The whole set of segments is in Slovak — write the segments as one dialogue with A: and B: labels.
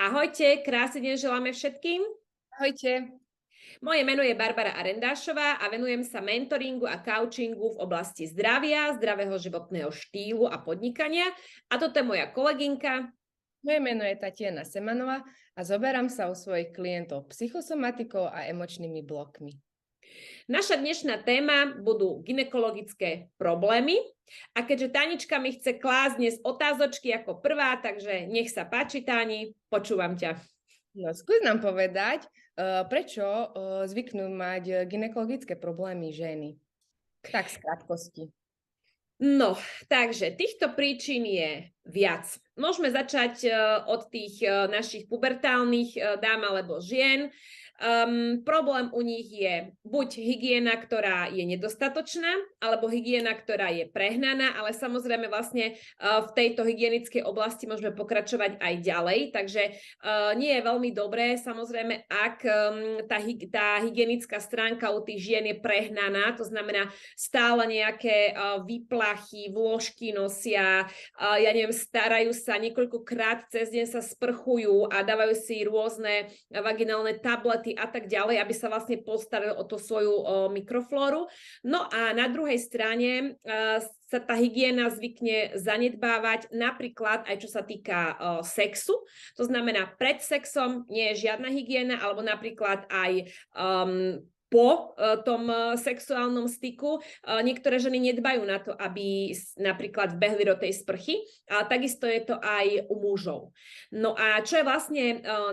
A: Ahojte, krásny deň želáme všetkým.
B: Ahojte.
A: Moje meno je Barbara Arendášová a venujem sa mentoringu a coachingu v oblasti zdravia, zdravého životného štýlu a podnikania. A toto je moja kolegynka.
B: Moje meno je Tatiana Semanová a zoberám sa o svojich klientov psychosomatikou a emočnými blokmi.
A: Naša dnešná téma budú gynekologické problémy. A keďže Tanička mi chce klásť dnes otázočky ako prvá, takže nech sa páči, Táni, počúvam ťa.
B: No, skús nám povedať, prečo zvyknú mať gynekologické problémy ženy. Tak z krátkosti.
A: No, takže týchto príčin je viac. Môžeme začať od tých našich pubertálnych dám alebo žien. Problém u nich je buď hygiena, ktorá je nedostatočná, alebo hygiena, ktorá je prehnaná, ale samozrejme vlastne v tejto hygienickej oblasti môžeme pokračovať aj ďalej, takže nie je veľmi dobré, samozrejme, ak tá hygienická stránka u tých žien je prehnaná, to znamená stále nejaké výplachy, vložky nosia, ja neviem, starajú sa niekoľkokrát cez deň, sa sprchujú a dávajú si rôzne vaginálne tablety a tak ďalej, aby sa vlastne postarali o tú svoju mikroflóru. No a na druhej strane sa tá hygiena zvykne zanedbávať, napríklad aj čo sa týka sexu. To znamená, pred sexom nie je žiadna hygiena, alebo napríklad aj po tom sexuálnom styku. Niektoré ženy nedbajú na to, aby napríklad vbehli do tej sprchy, a takisto je to aj u mužov. No a čo je vlastne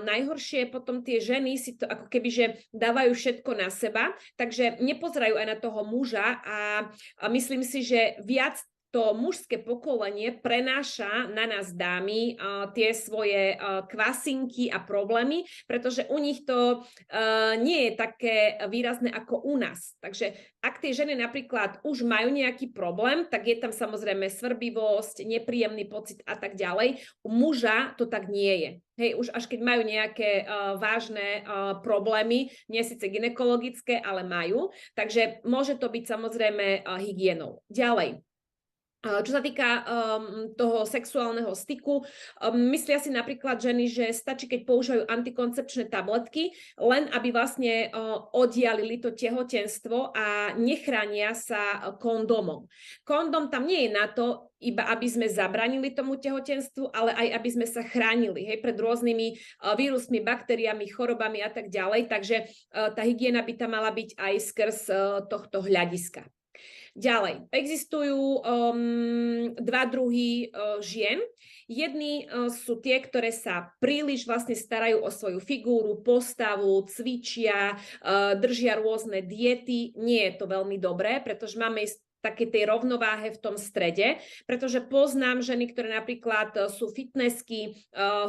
A: najhoršie, potom tie ženy si to ako keby, že dávajú všetko na seba, takže nepozerajú aj na toho muža a myslím si, že viac to mužské pokolenie prenáša na nás dámy tie svoje kvasinky a problémy, pretože u nich to nie je také výrazné ako u nás. Takže ak tie ženy napríklad už majú nejaký problém, tak je tam samozrejme svrbivosť, nepríjemný pocit a tak ďalej. U muža to tak nie je. Hej, už až keď majú nejaké vážne problémy, nie síce gynekologické, ale majú. Takže môže to byť samozrejme hygienou. Ďalej. Čo sa týka toho sexuálneho styku, myslia si napríklad ženy, že stačí, keď používajú antikoncepčné tabletky, len aby vlastne oddialili to tehotenstvo a nechránia sa kondómom. Kondóm tam nie je na to, iba aby sme zabranili tomu tehotenstvu, ale aj aby sme sa chránili, hej, pred rôznymi vírusmi, baktériami, chorobami a tak ďalej. Takže tá hygiena by tam mala byť aj skrz tohto hľadiska. Ďalej, existujú dva druhy žien. Jedni sú tie, ktoré sa príliš vlastne starajú o svoju figúru, postavu, cvičia, držia rôzne diety. Nie je to veľmi dobré, pretože máme také tej rovnováhe v tom strede, pretože poznám ženy, ktoré napríklad sú fitnessky,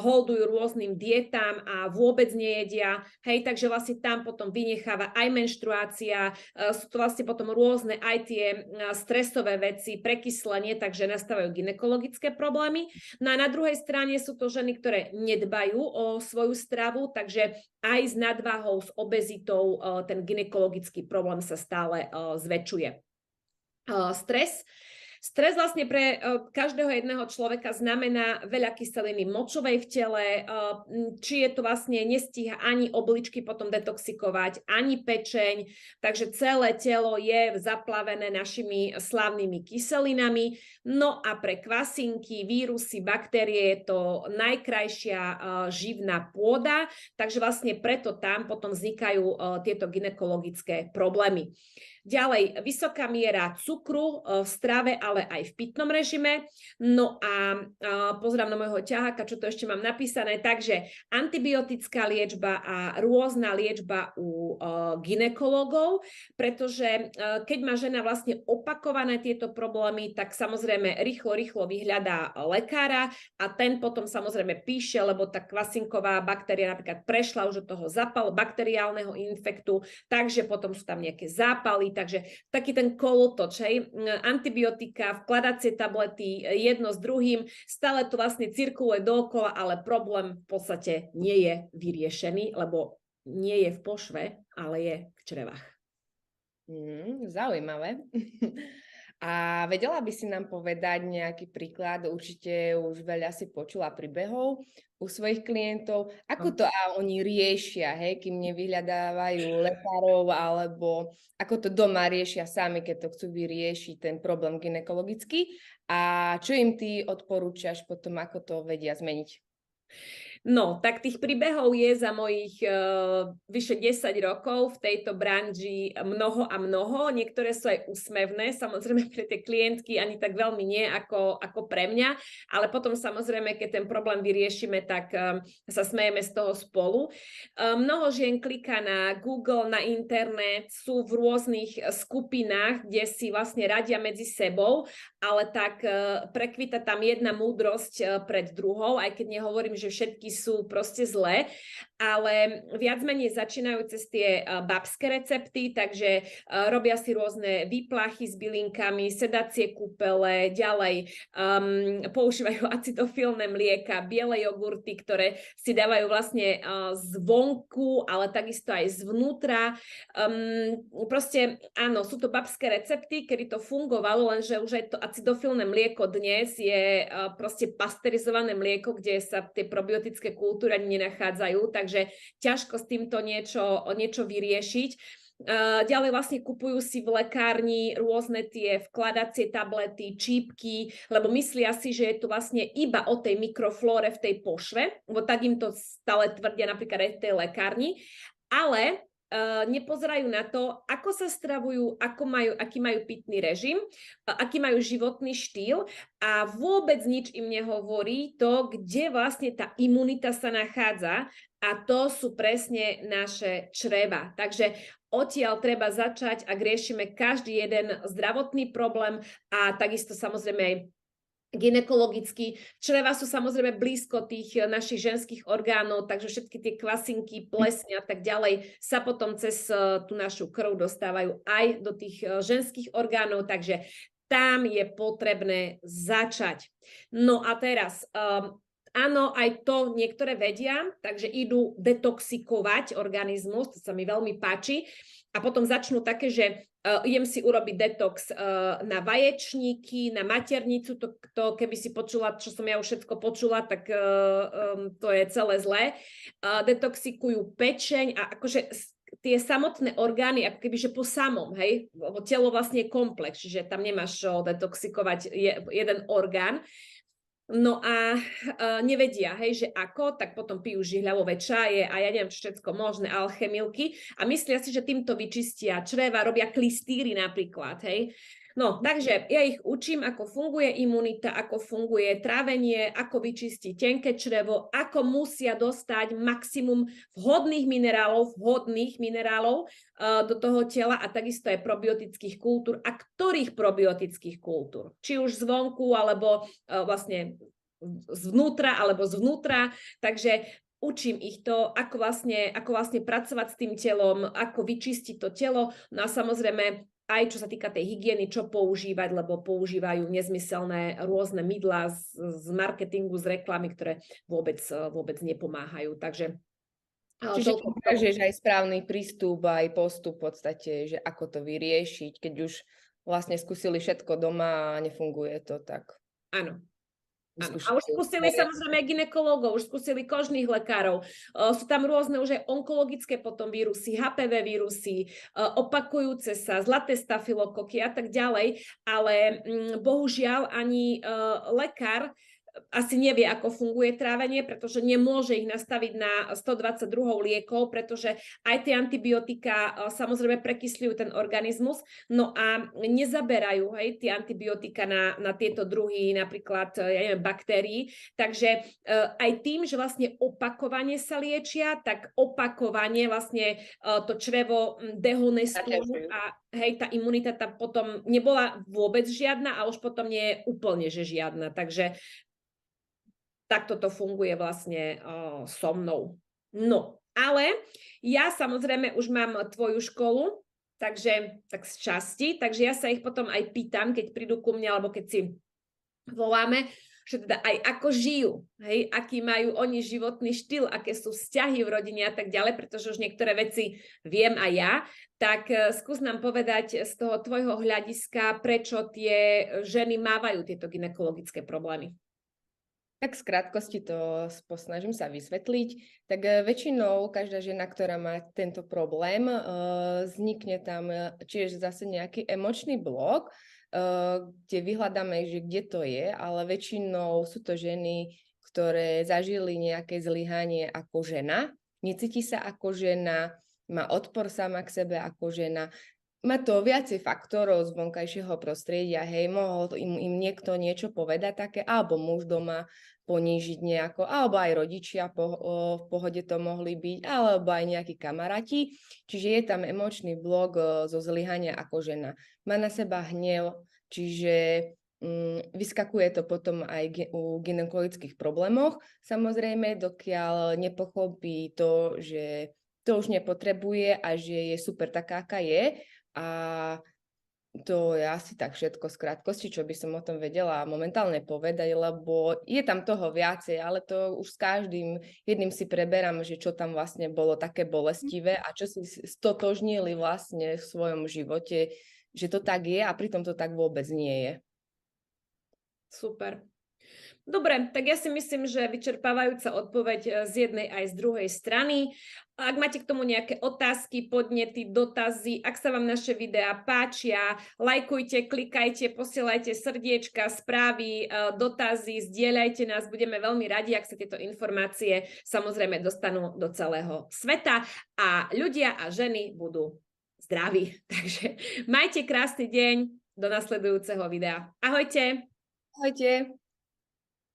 A: holdujú rôznym dietám a vôbec nejedia, hej, takže vlastne tam potom vynecháva aj menštruácia, sú to vlastne potom rôzne aj tie stresové veci, prekyslenie, takže nastávajú gynekologické problémy. No a na druhej strane sú to ženy, ktoré nedbajú o svoju stravu, takže aj s nadváhou, s obezitou ten gynekologický problém sa stále zväčšuje. Stres vlastne pre každého jedného človeka znamená veľa kyseliny močovej v tele, či je to vlastne nestíha ani obličky potom detoxikovať, ani pečeň, takže celé telo je zaplavené našimi slávnymi kyselinami. No a pre kvasinky, vírusy, baktérie je to najkrajšia živná pôda, takže vlastne preto tam potom vznikajú tieto gynekologické problémy. Ďalej, vysoká miera cukru v strave, ale aj v pitnom režime. No a pozerám na môjho ťaháka, čo to ešte mám napísané. Takže antibiotická liečba a rôzna liečba u gynekologov, pretože keď má žena vlastne opakované tieto problémy, tak samozrejme rýchlo vyhľadá lekára a ten potom samozrejme píše, lebo tá kvasinková baktéria napríklad prešla už od toho bakteriálneho infektu, takže potom sú tam nejaké zápaly, takže taký ten kolotoč, hej, antibiotika, vkladacie tablety, jedno s druhým, stále to vlastne cirkuluje dookola, ale problém v podstate nie je vyriešený, lebo nie je v pošve, ale je v črevách.
B: Zaujímavé. A vedela by si nám povedať nejaký príklad, určite už veľa si počula príbehov u svojich klientov, ako to a oni riešia, hej, kým nevyhľadávajú lekárov, alebo ako to doma riešia sami, keď to chcú vyriešiť, ten problém gynekologický. A čo im ty odporúčaš potom, ako to vedia zmeniť?
A: No, tak tých príbehov je za mojich vyše 10 rokov v tejto branži mnoho a mnoho. Niektoré sú aj úsmevné, samozrejme pre tie klientky ani tak veľmi nie ako pre mňa, ale potom samozrejme, keď ten problém vyriešime, tak sa smejeme z toho spolu. Mnoho žien kliká na Google, na internet, sú v rôznych skupinách, kde si vlastne radia medzi sebou, ale tak prekvita tam jedna múdrosť pred druhou, aj keď nehovorím, že všetky sú proste zlé, ale viac menej začínajú cez tie babské recepty, takže robia si rôzne výplachy s bylinkami, sedacie kúpele, ďalej používajú acidofilné mlieka, biele jogurty, ktoré si dávajú vlastne zvonku, ale takisto aj zvnútra. Proste áno, sú to babské recepty, kedy to fungovalo, lenže už aj to acidofilné mlieko dnes je proste pasterizované mlieko, kde sa tie probiotické kultúry ani nenachádzajú, takže ťažko s týmto niečo vyriešiť. Ďalej vlastne kupujú si v lekárni rôzne tie vkladacie tablety, čípky, lebo myslia si, že je to vlastne iba o tej mikroflóre v tej pošve, lebo tak im to stále tvrdia napríklad aj v tej lekárni, ale nepozerajú na to, ako sa stravujú, aký majú pitný režim, aký majú životný štýl a vôbec nič im nehovorí to, kde vlastne tá imunita sa nachádza a to sú presne naše čreva. Takže odtiaľ treba začať, ak riešime každý jeden zdravotný problém a takisto samozrejme aj gynekologicky. Čreva sú samozrejme blízko tých našich ženských orgánov, takže všetky tie kvasinky, plesne a tak ďalej sa potom cez tú našu krv dostávajú aj do tých ženských orgánov, takže tam je potrebné začať. No a teraz, áno, aj to niektoré vedia, takže idú detoxikovať organizmus, to sa mi veľmi páči. A potom začnú také, že idem si urobiť detox na vaječníky, na maternicu, to keby si počula, čo som ja už všetko počula, tak to je celé zlé. Detoxikujú pečeň a akože tie samotné orgány, ako keby, že po samom, hej, telo vlastne je komplex, čiže tam nemáš detoxikovať jeden orgán. No a nevedia, hej, že ako, tak potom pijú žihľavové čaje a ja neviem všetko možné, alchemilky a myslia si, že týmto vyčistia čreva, robia klistýry napríklad, hej. No, takže ja ich učím, ako funguje imunita, ako funguje trávenie, ako vyčistiť tenké črevo, ako musia dostať maximum vhodných minerálov do toho tela a takisto aj probiotických kultúr a ktorých probiotických kultúr. Či už zvonku, alebo vlastne zvnútra, alebo zvnútra. Takže učím ich to, ako vlastne pracovať s tým telom, ako vyčistiť to telo. No a samozrejme aj čo sa týka tej hygieny, čo používať, lebo používajú nezmyselné rôzne mydlá z marketingu, z reklamy, ktoré vôbec nepomáhajú. Takže
B: čiže ukážeš aj správny prístup, aj postup v podstate, že ako to vyriešiť, keď už vlastne skúsili všetko doma a nefunguje to tak.
A: Áno. A už skúsili samozrejme gynekologov, už skúsili kožných lekárov. Sú tam rôzne už aj onkologické potom vírusy, HPV vírusy, opakujúce sa, zlaté stafilokoky a tak ďalej, ale bohužiaľ ani lekár asi nevie, ako funguje trávenie, pretože nemôže ich nastaviť na 122 liekov, pretože aj tie antibiotika samozrejme prekysľujú ten organizmus, no a nezaberajú tie antibiotika na tieto druhy, napríklad baktérií, takže aj tým, že vlastne opakovane sa liečia, tak opakovane vlastne to črevo dehonestujú a tá imunita tam potom nebola vôbec žiadna a už potom nie je úplne, že žiadna, takže takto to funguje vlastne so mnou. No, ale ja samozrejme už mám tvoju školu, takže tak z časti, takže ja sa ich potom aj pýtam, keď prídu ku mne, alebo keď si voláme, že teda aj ako žijú, hej, aký majú oni životný štýl, aké sú vzťahy v rodine a tak ďalej, pretože už niektoré veci viem aj ja, tak skús nám povedať z toho tvojho hľadiska, prečo tie ženy mávajú tieto gynekologické problémy.
B: Tak z krátkosti to posnažím sa vysvetliť. Tak väčšinou každá žena, ktorá má tento problém, vznikne tam čiže zase nejaký emočný blok, kde vyhľadáme, že kde to je, ale väčšinou sú to ženy, ktoré zažili nejaké zlyhanie ako žena, necíti sa ako žena, má odpor sama k sebe ako žena. Má to viacej faktorov z vonkajšieho prostredia, hej, mohol im niekto niečo povedať také, alebo muž doma ponížiť nejako, alebo aj rodičia v pohode to mohli byť, alebo aj nejakí kamaráti. Čiže je tam emočný blok zo zlyhania ako žena. Má na seba hnev, čiže vyskakuje to potom aj u gynekologických problémoch. Samozrejme, dokiaľ nepochopí to, že to už nepotrebuje a že je super taká, aká je. A to je asi tak všetko z krátkosti, čo by som o tom vedela momentálne povedať, lebo je tam toho viacej, ale to už s každým jedným si preberám, že čo tam vlastne bolo také bolestivé a čo si stotožnili vlastne v svojom živote, že to tak je a pritom to tak vôbec nie je.
A: Super. Dobre, tak ja si myslím, že vyčerpávajúca odpoveď z jednej aj z druhej strany. Ak máte k tomu nejaké otázky, podnety, dotazy, ak sa vám naše videá páčia, lajkujte, klikajte, posielajte srdiečka, správy, dotazy, zdieľajte nás, budeme veľmi radi, ak sa tieto informácie samozrejme dostanú do celého sveta a ľudia a ženy budú zdraví. Takže majte krásny deň, do nasledujúceho videa. Ahojte!
B: Ahojte!